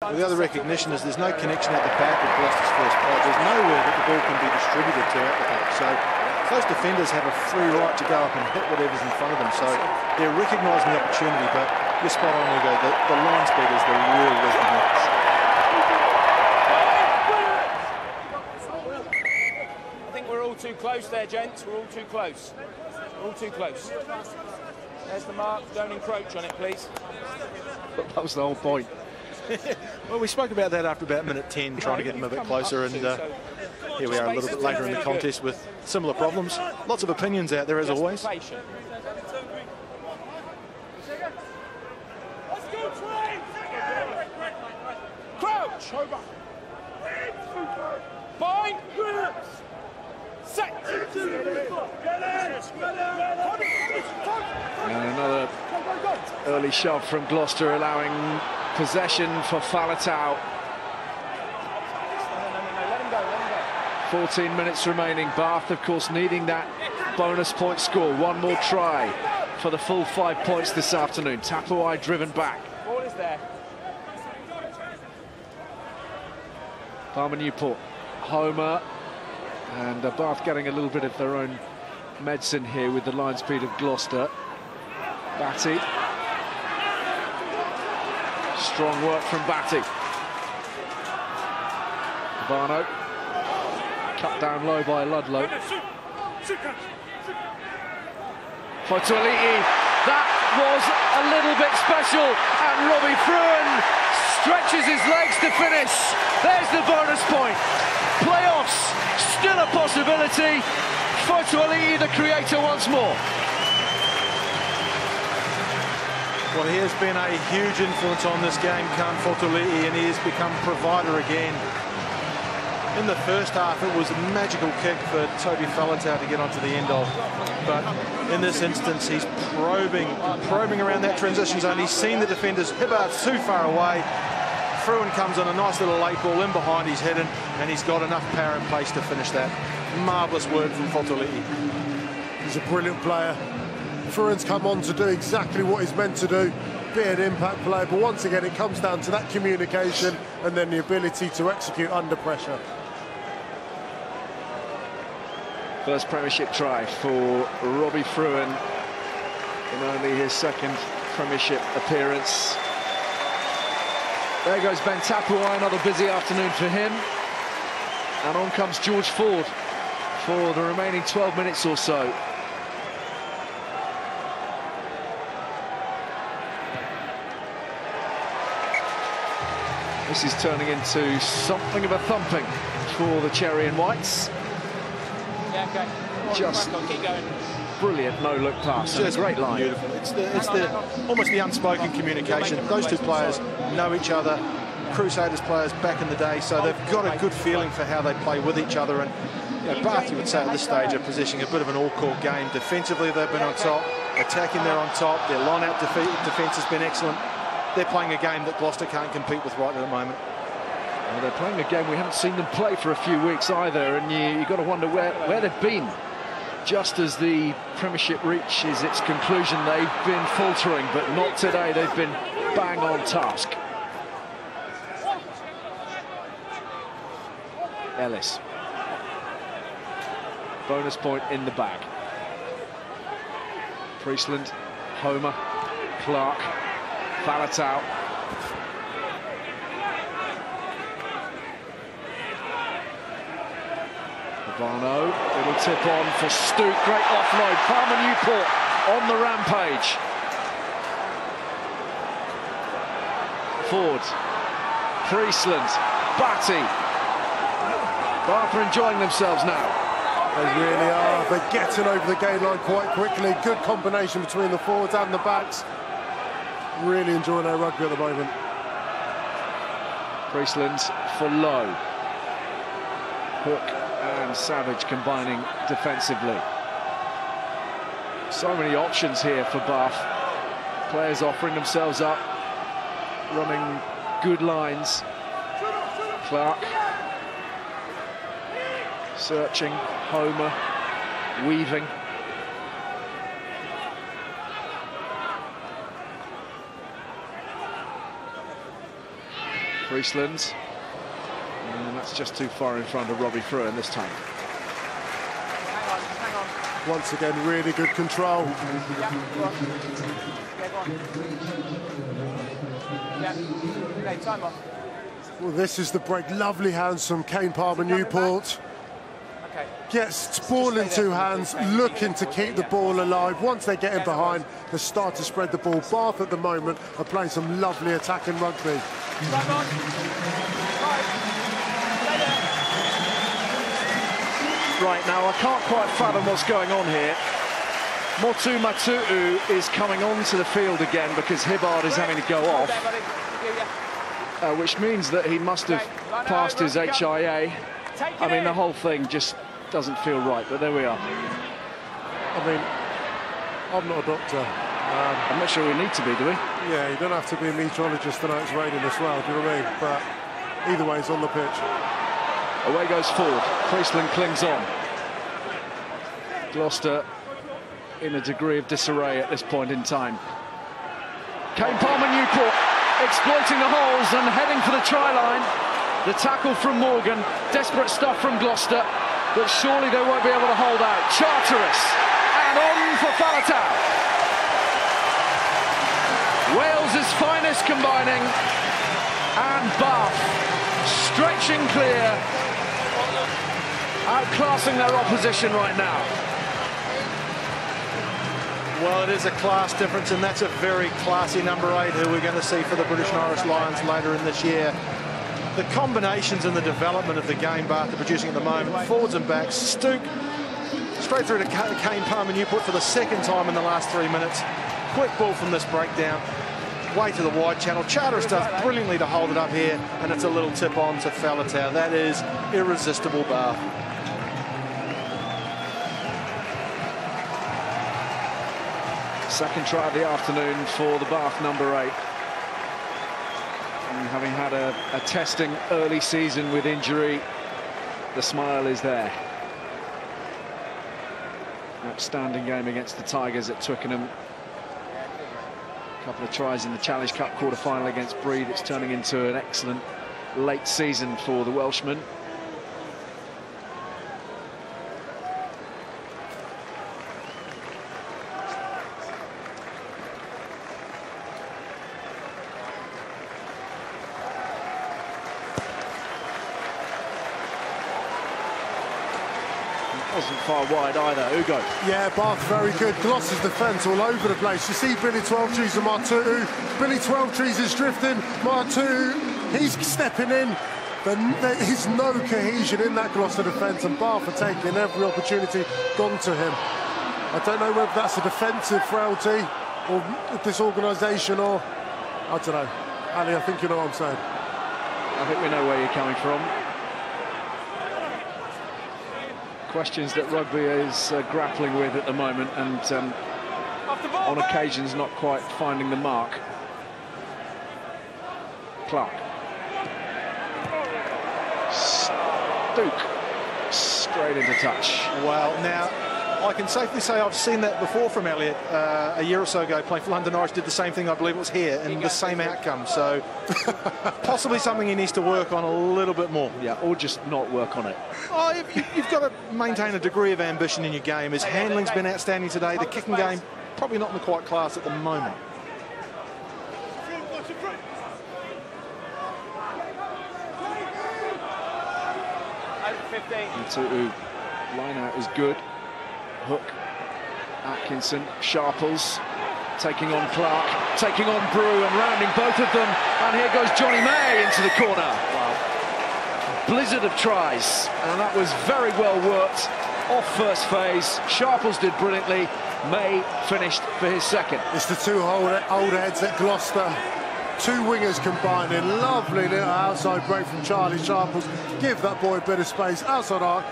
The other recognition is there's no connection at the back of Gloucester's first play. There's nowhere that the ball can be distributed to at the back. So those defenders have a free right to go up and hit whatever's in front of them. So they're recognising the opportunity, but you're spot on, Hugo. The line speed is the real weakness. I think we're all too close there, gents. We're all too close. We're all too close. There's the mark. Don't encroach on it, please. That was the whole point. Well, we spoke about that after about minute 10, trying to get them a bit closer, and here we are a little bit later in the contest with similar problems. Lots of opinions out there, as always. Crouch! Bind! Set! And another early shove from Gloucester, allowing possession for Fotuali'i. 14 minutes remaining. Bath, of course, needing that bonus point score. One more try for the full 5 points this afternoon. Fotuali'i driven back. Ball is there. Palmer Newport, Homer, and Bath getting a little bit of their own medicine here with the line speed of Gloucester. Batty. Strong work from Batty. Barno. Cut down low by Ludlow. Fotuali'i. That was a little bit special, and Robbie Fruin stretches his legs to finish. There's the bonus point. Playoffs still a possibility. Fotuali'i, the creator, once more. Well, he has been a huge influence on this game, Fotuali'i, and he has become provider again. In the first half, it was a magical kick for Toby Fotuali'i to get onto the end of. But in this instance, he's probing around that transition zone. He's seen the defenders. Hibbard's too far away. Fruin comes on a nice little late ball in behind. He's hidden, and he's got enough power in place to finish that. Marvellous work from Fotuali'i. He's a brilliant player. Fruin's come on to do exactly what he's meant to do, be an impact player, but once again it comes down to that communication and then the ability to execute under pressure. First Premiership try for Robbie Fruin in only his second Premiership appearance. There goes Ben Fotuali'i, another busy afternoon for him. And on comes George Ford for the remaining 12 minutes or so. This is turning into something of a thumping for the Cherry and Whites. Yeah, okay. Just keep going. Brilliant no-look pass. Just a great line. Beautiful. It's almost the unspoken communication. Those two players know each other. Crusaders players back in the day, so they've got a good feeling for how they play with each other. And you know, Bath, you would say at this stage, are possessing a bit of an all-court game. Defensively, they've been on top. Attacking, they're on top. Their line-out defence has been excellent. They're playing a game that Gloucester can't compete with right at the moment. Well, they're playing a game we haven't seen them play for a few weeks either, and you've got to wonder where they've been. Just as the Premiership reaches its conclusion, they've been faltering, but not today. They've been bang on task. Ellis. Bonus point in the bag. Priestland, Homer, Clark, Fotuali'i. Barno, little tip on for Stoot, great offload. Palmer Newport on the rampage. Ford, Priestland, Batty. Bath are enjoying themselves now. They really are. They're getting over the game line quite quickly. Good combination between the forwards and the backs. Really enjoying their rugby at the moment. Priestland for Lowe. Hook and Savage combining defensively. So many options here for Bath. Players offering themselves up, running good lines. Clark searching, Homer weaving. Friesland. And that's just too far in front of Robbie Fruin this time. Hang on. Once again, really good control. Yeah, go on. Yeah, go on. Yeah. Okay, time off. Well, this is the break. Lovely hands from Kane Palmer-Newport. Okay. Gets ball in two hands, looking to keep the ball alive. Once they get in behind, they start to spread the ball. Bath at the moment are playing some lovely attacking rugby. Time on. Right, now I can't quite fathom what's going on here. Motu Matu'u is coming onto the field again because Hibbard is having to go off, which means that he must have passed his HIA. I mean, the whole thing just doesn't feel right, but there we are. I mean, I'm not a doctor. I'm not sure we need to be, do we? Yeah, you don't have to be a meteorologist to know it's raining as well, do you know what I mean? But either way, it's on the pitch. Away goes Ford. Friesland clings on. Gloucester in a degree of disarray at this point in time. Kane Palmer-Newport exploiting the holes and heading for the try line. The tackle from Morgan. Desperate stuff from Gloucester, but surely they won't be able to hold out. Charteris and on for Falatau. Wales's finest combining, and Bath stretching clear, outclassing their opposition right now. Well, it is a class difference, and that's a very classy number 8 who we're going to see for the British and Irish Lions later in this year. The combinations and the development of the game Bath are producing at the moment. Forwards and backs, Stook straight through to Kane Palmer-Newport for the second time in the last 3 minutes. Quick ball from this breakdown, way to the wide channel. Charteris does brilliantly to hold it up here, and it's a little tip on to Falatau. That is irresistible Bath. Second try of the afternoon for the Bath number 8. And having had a testing early season with injury, the smile is there. Outstanding game against the Tigers at Twickenham. A couple of tries in the Challenge Cup quarter-final against Breed. It's turning into an excellent late season for the Welshman. Wasn't far wide either. Ugo. Yeah, Bath very good. Gloucester's defence all over the place. You see Billy Twelvetrees and Martu'u. Billy Twelvetrees is drifting. Martu'u, he's stepping in. There is no cohesion in that Gloucester defence, and Bath are taking every opportunity gone to him. I don't know whether that's a defensive frailty or disorganisation, or I don't know. Ali, I think you know what I'm saying. I think we know where you're coming from. Questions that rugby is grappling with at the moment, and on occasions not quite finding the mark. Clark. Stook. Straight into touch. Well, now, I can safely say I've seen that before from Elliott a year or so ago, playing for London Irish, did the same thing, I believe it was here, and the same outcome. So possibly something he needs to work on a little bit more. Yeah, or just not work on it. Oh, you've got to maintain a degree of ambition in your game. His handling's been outstanding today. The kicking game, probably not in the quite class at the moment. Matu'u, line out is good. Hook, Atkinson, Sharples, taking on Clark, taking on Brew and rounding both of them. And here goes Johnny May into the corner. Wow. Blizzard of tries, and that was very well worked off first phase. Sharples did brilliantly. May finished for his second. It's the two old heads at Gloucester. Two wingers combining. Lovely little outside break from Charlie Sharples. Give that boy a bit of space. Outside arc.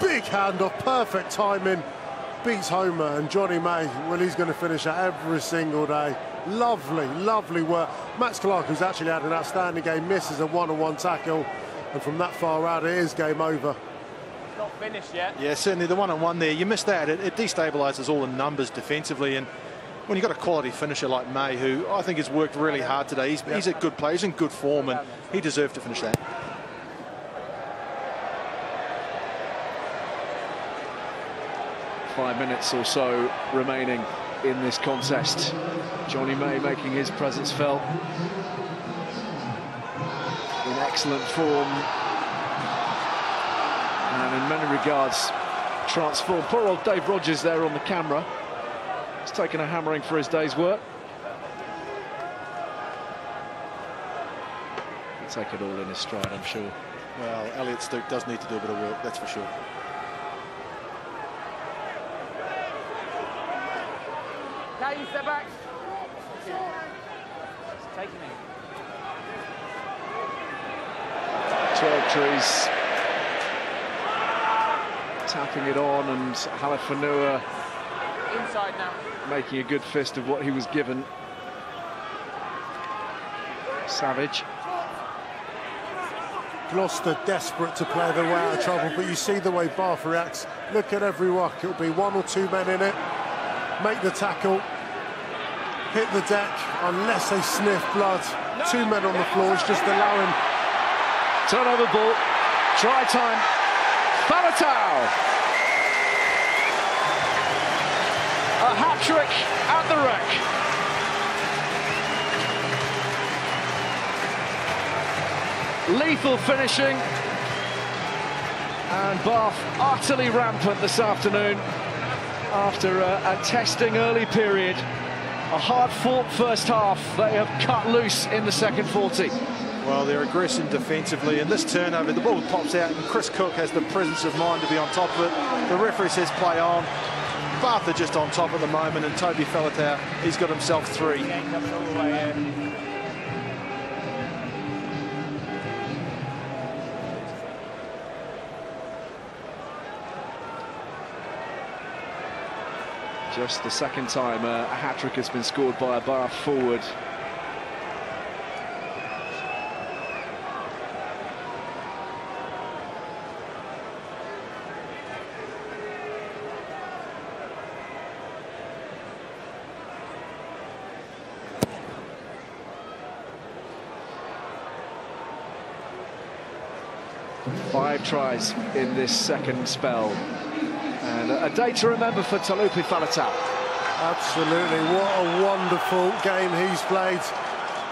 Big handoff. Perfect timing. Beats Homer. And Johnny May, well, he's going to finish that every single day. Lovely, lovely work. Max Clark, who's actually had an outstanding game, misses a one-on-one tackle. And from that far out, it is game over. Not finished yet. Yeah, certainly the one-on-one there. You missed that. It destabilises all the numbers defensively. And when you've got a quality finisher like May, who I think has worked really hard today, he's a good player, he's in good form, and he deserved to finish that. Five minutes or so remaining in this contest. Johnny May making his presence felt. In excellent form. And in many regards, transformed. Poor old Dave Rogers there on the camera. He's taken a hammering for his day's work. He'll take it all in his stride, I'm sure. Well, Elliot Stooke does need to do a bit of work, that's for sure. Now you step back. It's taking it. 12 trees. Tapping it on, and Halifanua Inside now. making a good fist of what he was given. Savage. Gloucester desperate to play their way out of trouble, but you see the way Bath reacts. Look at every ruck. It'll be one or two men in it. Make the tackle. Hit the deck unless they sniff blood. Two men on the floor is just allowing. Turnover ball. Try time. Falatau. A hat-trick at the Rec. Lethal finishing. And Bath utterly rampant this afternoon after a testing early period. A hard-fought first half. They have cut loose in the second 40. Well, they're aggressive defensively, and this turnover, the ball pops out, and Chris Cook has the presence of mind to be on top of it. The referee says play on. Bath are just on top at the moment, and Toby Falatau, he's got himself 3. Just the second time a hat-trick has been scored by a Bath forward. Five tries in this second spell. And a day to remember for Talupi Falatau. Absolutely, what a wonderful game he's played.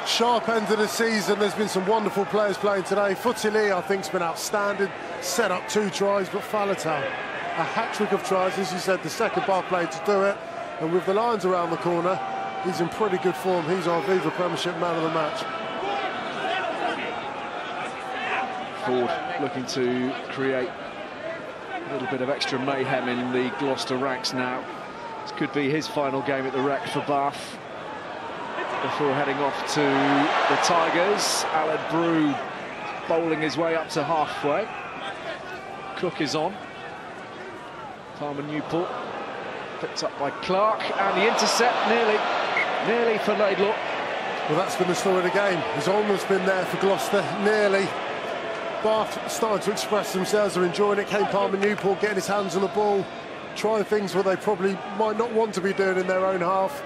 Sharp end of the season, there's been some wonderful players playing today. Fotuali'i, I think, has been outstanding. Set up 2 tries, but Falatau, a hat-trick of tries, as you said, the second Bath player to do it. And with the Lions around the corner, he's in pretty good form. He's our Viva Premiership Man of the Match. Ford looking to create a little bit of extra mayhem in the Gloucester ranks now. This could be his final game at the Rec for Bath before heading off to the Tigers. Aled Brew bowling his way up to halfway. Cook is on. Palmer Newport picked up by Clark, and the intercept nearly for Laidlaw. Well, that's been the story of the game. He's almost been there for Gloucester, nearly. Bath starting to express themselves, are enjoying it. Kane Palmer Newport getting his hands on the ball, trying things where they probably might not want to be doing in their own half,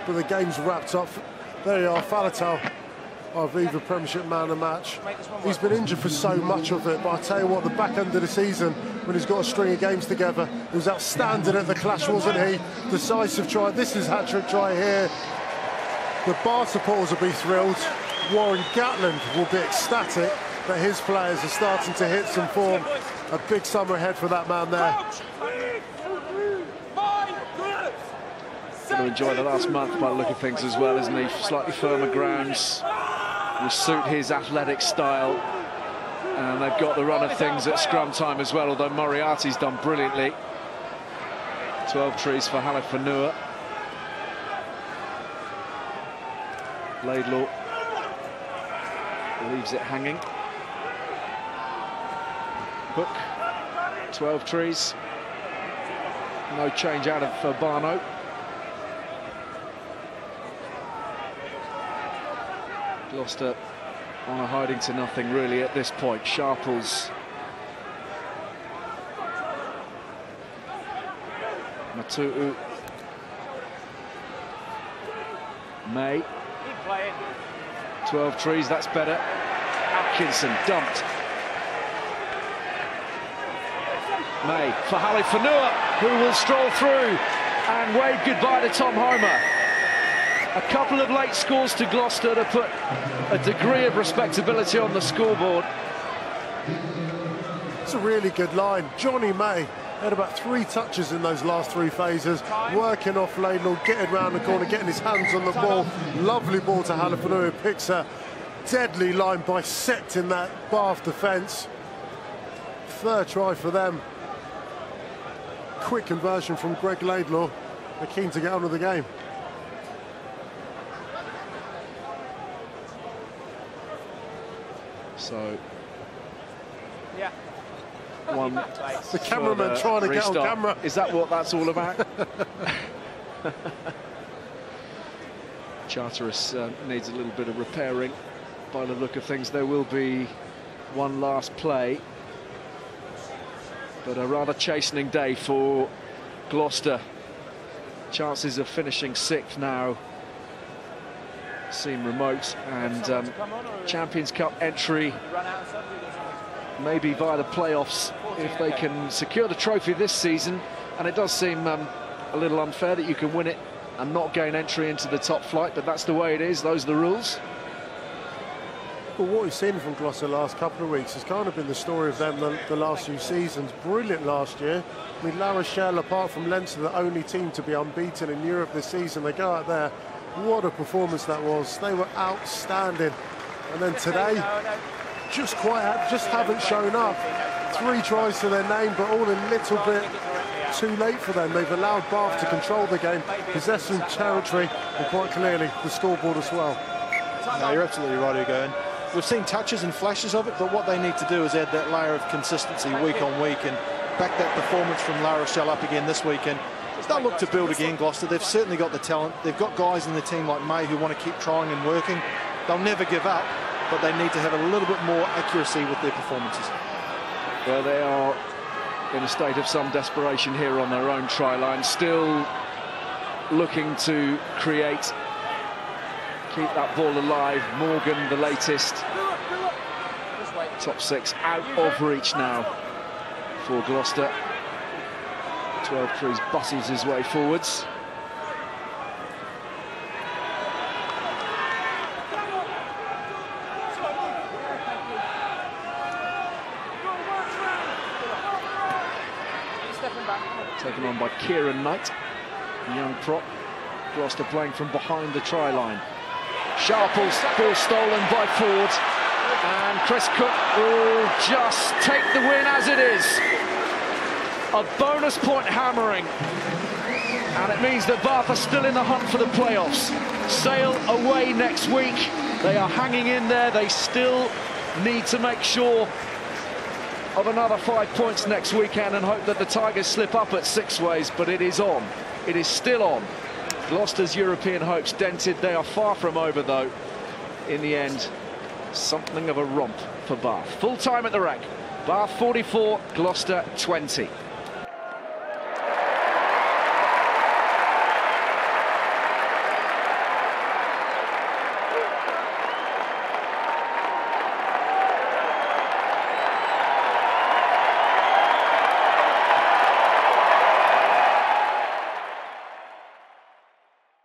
but the game's wrapped up. There you are, Falatau, our Viva Premiership Man of the Match. He's been injured for so much of it, but I tell you what, the back end of the season, when he's got a string of games together, he was outstanding at the Clash, wasn't he? Decisive try. This is hat-trick try here. The Bath supporters will be thrilled. Warren Gatland will be ecstatic that his players are starting to hit some form. A big summer ahead for that man there. Going to enjoy the last month by the look of things as well, isn't he? Slightly firmer grounds will suit his athletic style. And they've got the run of things at scrum time as well, although Moriarty's done brilliantly. 12 trees for Halifanua. Laidlaw leaves it hanging. Hook, 12 trees. No change out of Barno. Gloucester on a hiding to nothing really at this point. Sharples. Matu'u. May. Keep playing. 12 trees, that's better. Atkinson dumped. May for Halifanua, who will stroll through and wave goodbye to Tom Homer. A couple of late scores to Gloucester to put a degree of respectability on the scoreboard. It's a really good line. Johnny May had about 3 touches in those last 3 phases, working off Laidlaw, getting round the corner, getting his hands on the ball. Lovely ball to Halifanua, who picks a deadly line bisecting that Bath defence. 3rd try for them. Quick conversion from Greg Laidlaw. They're keen to get on with the game. So, yeah. One the cameraman trying to restart. get on camera. Is that what that's all about? Charteris needs a little bit of repairing by the look of things. There will be one last play, but a rather chastening day for Gloucester. Chances of finishing 6th now seem remote, and Champions Cup entry maybe via the playoffs if they can secure the trophy this season. And it does seem a little unfair that you can win it and not gain entry into the top flight, but that's the way it is. Those are the rules. Well, what we've seen from Gloucester the last couple of weeks has kind of been the story of them the last few seasons. Brilliant last year. I mean, La Rochelle, apart from Leinster, the only team to be unbeaten in Europe this season. They go out there. What a performance that was. They were outstanding. And then today, just haven't shown up. 3 tries to their name, but all a little bit too late for them. They've allowed Bath to control the game, possess some territory, and quite clearly the scoreboard as well. No, you're absolutely right, Hugo. And we've seen touches and flashes of it, but what they need to do is add that layer of consistency week on week and back that performance from La Rochelle up again this weekend. They'll look to build again, Gloucester. They've certainly got the talent. They've got guys in the team like May who want to keep trying and working. They'll never give up, but they need to have a little bit more accuracy with their performances. Well, they are in a state of some desperation here on their own try line, still looking to create, keep that ball alive. Morgan, the latest. Top 6 out of reach now for Gloucester. 12 trees bustles his way forwards. Taken on by Kieran Knight, young prop. Gloucester playing from behind the try line. Sharples, ball stolen by Ford, and Chris Cook will just take the win as it is. A bonus point hammering, and it means that Bath are still in the hunt for the playoffs. Sale away next week. They are hanging in there. They still need to make sure of another 5 points next weekend and hope that the Tigers slip up at 6 ways, but it is on. It is still on. Gloucester's European hopes dented. They are far from over, though. In the end, something of a romp for Bath. Full time at the Rec. Bath 44, Gloucester 20.